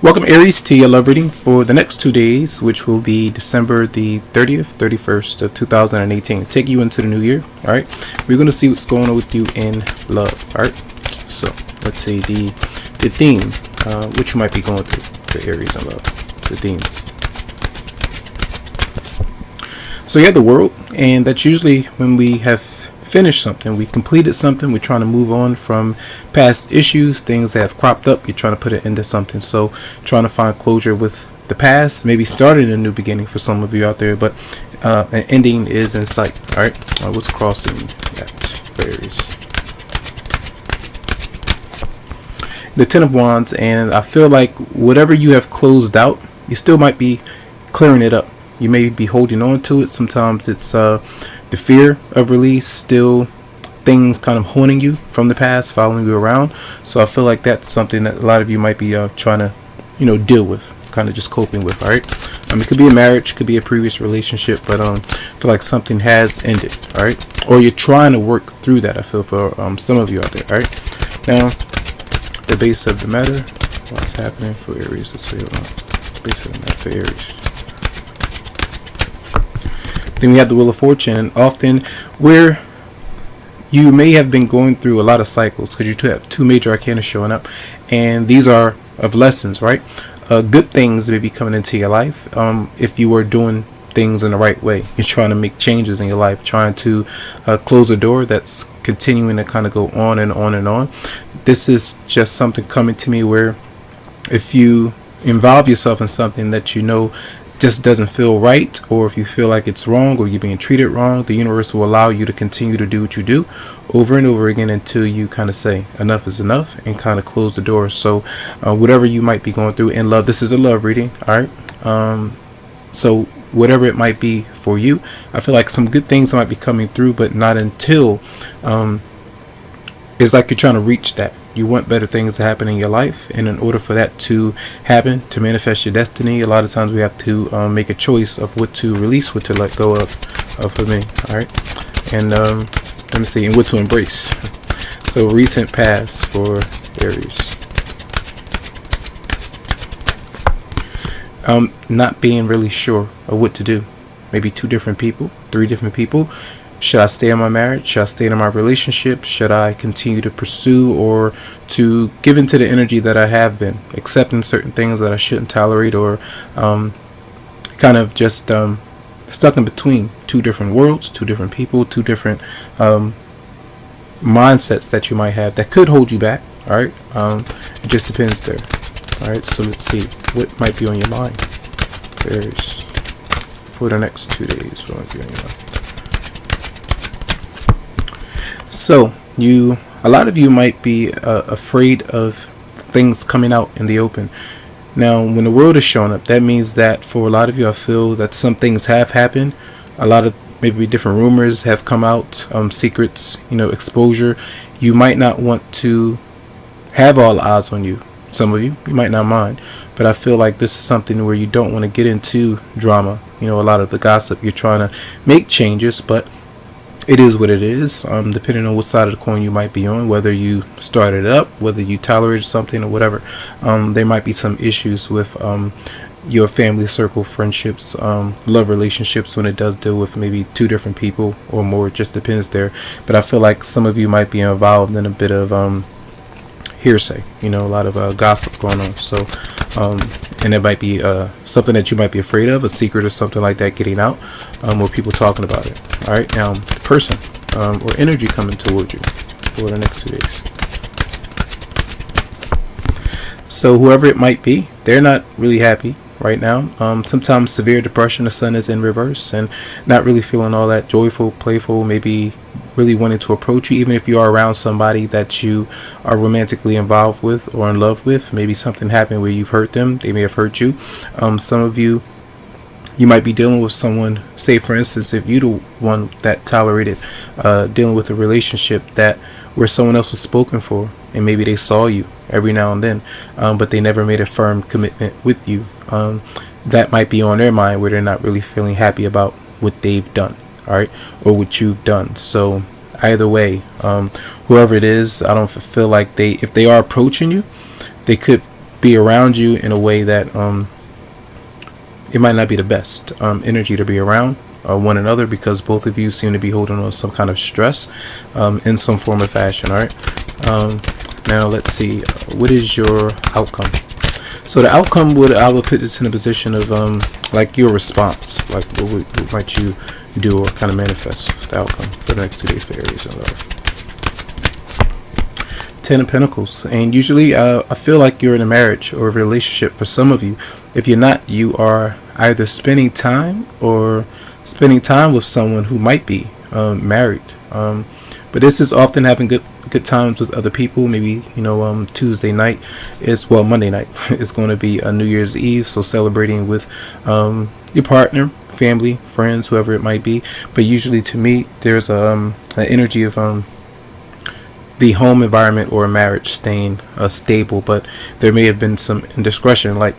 Welcome, Aries, to your love reading for the next 2 days, which will be December the 30th, 31st of 2018. Take you into the new year. All right. We're going to see what's going on with you in love. All right. So let's see the theme, which you might be going through for Aries in love. The theme. So you have the world, and that's usually when we have finished something, we completed something, we're trying to move on from past issues, things that have cropped up, you're trying to put it into something. So trying to find closure with the past, maybe starting a new beginning for some of you out there, but an ending is in sight. All right, what's crossing that for Aries? The Ten of Wands, and I feel like whatever you have closed out, you still might be clearing it up. You may be holding on to it. Sometimes it's the fear of release, still things kind of haunting you from the past, following you around. So I feel like that's something that a lot of you might be trying to, deal with, kind of just coping with. All right. It could be a marriage, could be a previous relationship, but I feel like something has ended. All right. Or you're trying to work through that. I feel for some of you out there. All right. Now, the base of the matter. What's happening for Aries? Let's see. The base of the matter for Aries. Then we have the Wheel of Fortune, and often where you may have been going through a lot of cycles, because you have two major arcana showing up, and these are of lessons, right? Good things may be coming into your life if you were doing things in the right way. You're trying to make changes in your life, trying to close a door that's continuing to kind of go on and on and on. This is just something coming to me where if you involve yourself in something that just doesn't feel right, or if you feel like it's wrong or you're being treated wrong, the universe will allow you to continue to do what you do over and over again until you kind of say enough is enough and kind of close the door. So whatever you might be going through in love, this is a love reading. All right. So whatever it might be for you, I feel like some good things might be coming through, but not until it's like you're trying to reach that. You want better things to happen in your life, and in order for that to happen, to manifest your destiny, a lot of times we have to make a choice of what to release, what to let go of for me. All right, and let me see, and what to embrace. So recent past for Aries. Not being really sure of what to do. Maybe 2 different people, 3 different people. Should I stay in my marriage? Should I stay in my relationship? Should I continue to pursue or to give into the energy that I have been, accepting certain things that I shouldn't tolerate, or kind of just stuck in between 2 different worlds, 2 different people, 2 different mindsets that you might have that could hold you back. All right. It just depends there. All right. So let's see what might be on your mind. There's for the next 2 days. What might be on your mind? So a lot of you might be afraid of things coming out in the open. Now, when the world is showing up, that means that for a lot of you, I feel that some things have happened. A lot of maybe different rumors have come out, secrets, exposure. You might not want to have all the odds on you. Some of you might not mind, but I feel like this is something where you don't want to get into drama. A lot of the gossip. You're trying to make changes, but it is what it is, depending on what side of the coin you might be on, whether you started it up, whether you tolerated something or whatever. There might be some issues with your family circle, friendships, love relationships when it does deal with maybe 2 different people or more. It just depends there. But I feel like some of you might be involved in a bit of hearsay, a lot of gossip going on. So and it might be something that you might be afraid of, a secret or something like that getting out, or people talking about it. All right, now the person or energy coming towards you for the next 2 days. So whoever it might be, they're not really happy right now. Sometimes severe depression, the sun is in reverse, and not really feeling all that joyful, playful, maybe really wanting to approach you, even if you are around somebody that you are romantically involved with or in love with. Maybe something happened where you've hurt them, they may have hurt you. Some of you might be dealing with someone, say for instance, if you're the one that tolerated dealing with a relationship that where someone else was spoken for, and maybe they saw you every now and then, but they never made a firm commitment with you. That might be on their mind, where they're not really feeling happy about what they've done, all right, or what you've done. So either way, whoever it is, I don't feel like if they are approaching you, they could be around you in a way that it might not be the best energy to be around one another, because both of you seem to be holding on some kind of stress in some form or fashion. All right. Now let's see. What is your outcome? So the outcome I would put this in a position of like your response, like what might you do or kind of manifest the outcome for the next 2 days for Aries in love. 10 of Pentacles, and usually I feel like you're in a marriage or a relationship. For some of you, if you're not, you are either spending time with someone who might be married. But this is often having good times with other people. Maybe Tuesday night Monday night is going to be a New Year's Eve, so celebrating with your partner, family, friends, whoever it might be. But usually, to me, there's an energy of the home environment or a marriage staying stable, but there may have been some indiscretion, like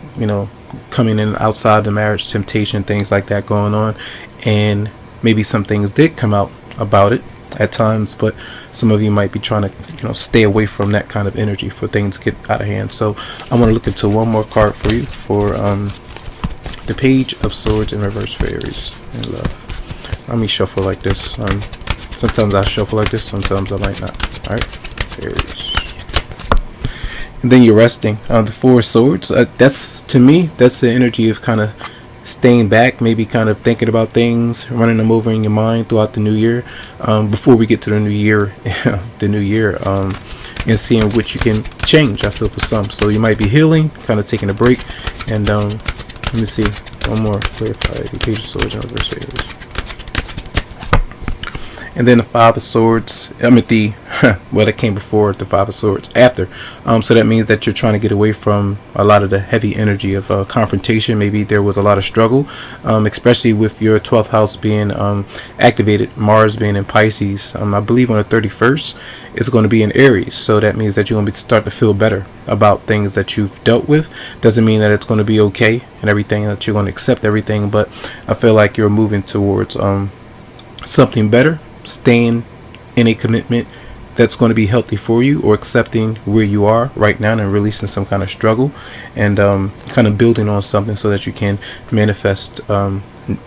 coming in outside the marriage, temptation, things like that going on, and maybe some things did come out about it at times, but some of you might be trying to stay away from that kind of energy for things to get out of hand. So I want to look into one more card for you for the Page of Swords in reverse for Aries in love. Let me shuffle like this. Sometimes I shuffle like this, sometimes I might not. All right, Aries. And then you're resting. The Four of Swords. That's, to me, that's the energy of kind of staying back, maybe kind of thinking about things, running them over in your mind throughout the new year, before we get to the new year, and seeing what you can change. I feel for some, so you might be healing, kind of taking a break, and let me see one more. Clarify the Page of Swords in reverse Aries. And then the Five of Swords. I'm at the that came before the Five of Swords after. So that means that you're trying to get away from a lot of the heavy energy of confrontation. Maybe there was a lot of struggle, especially with your 12th house being activated, Mars being in Pisces. I believe on the 31st it's going to be in Aries. So that means that you're going to start to feel better about things that you've dealt with. Doesn't mean that it's going to be okay and everything, that you're going to accept everything, but I feel like you're moving towards something better, staying in a commitment that's going to be healthy for you, or accepting where you are right now and releasing some kind of struggle, and kind of building on something so that you can manifest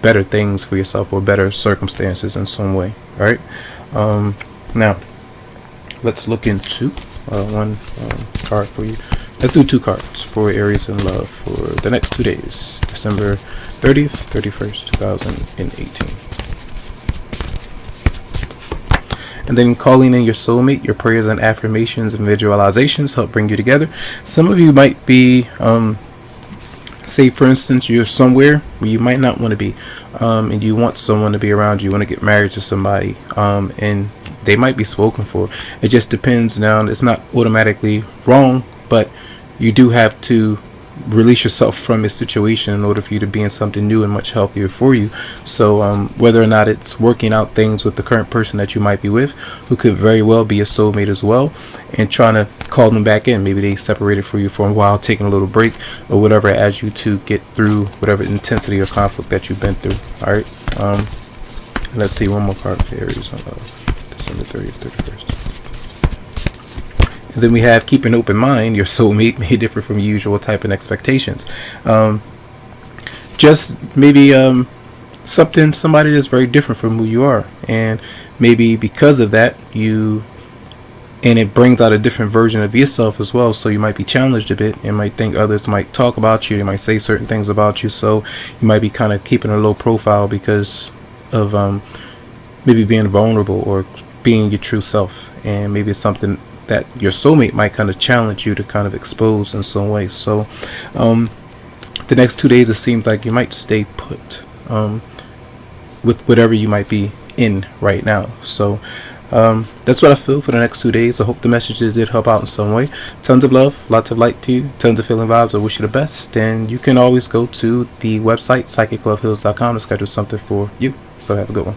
better things for yourself or better circumstances in some way. All right. Now let's look into one card for you. Let's do 2 cards for Aries in love for the next 2 days, December 30th, 31st, 2018. And then calling in your soulmate, your prayers and affirmations and visualizations help bring you together. Some of you might be, say for instance, you're somewhere where you might not want to be, and you want someone to be around you. You want to get married to somebody, and they might be spoken for. It just depends. Now, it's not automatically wrong, but you do have to release yourself from a situation in order for you to be in something new and much healthier for you. So whether or not it's working out things with the current person that you might be with, who could very well be a soulmate as well, and trying to call them back in. Maybe they separated for you for a while, taking a little break or whatever, as you to get through whatever intensity or conflict that you've been through. All right. Let's see one more card for Aries on December 30th, 31st. And then we have keep an open mind. Your soulmate may differ from usual type and expectations. Just maybe somebody that's very different from who you are, and maybe because of that and it brings out a different version of yourself as well. So you might be challenged a bit, and might think others might talk about you. They might say certain things about you. So you might be kind of keeping a low profile because of maybe being vulnerable or being your true self, and maybe it's something that your soulmate might kind of challenge you to kind of expose in some way. So the next 2 days, it seems like you might stay put with whatever you might be in right now. So that's what I feel for the next 2 days. I hope the messages did help out in some way. Tons of love, lots of light to you, tons of feeling vibes. I wish you the best, and you can always go to the website psychicloveheals.com to schedule something for you. So have a good one.